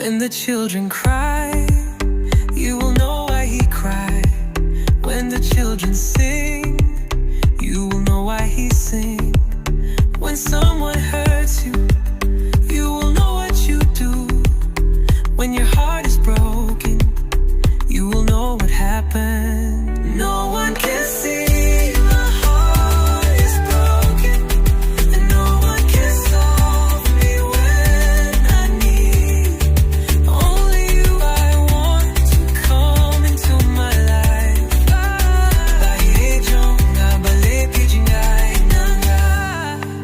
When the children cry, you will know why he cried. When the children sing, you will know why he sing. When someone hurts you, you will know what you do. When your heart is broken, you will know what happened. No one can see my heart is broken, and no one can solve me when I need. Only you I want to come into my life. Baejonga balepijingai nanga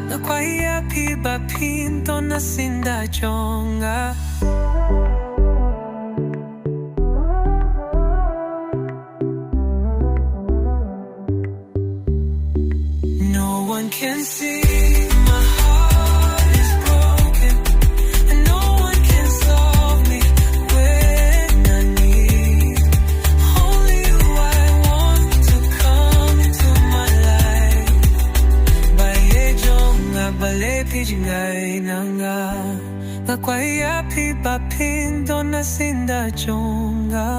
nakwaya piba pinto nasinda jonga. No one can see my heart is broken, and no one can solve me when I need. Only you I want to come into my life. Baejonga balepijingai nanga nakwaya piba pindo nasinda jonga.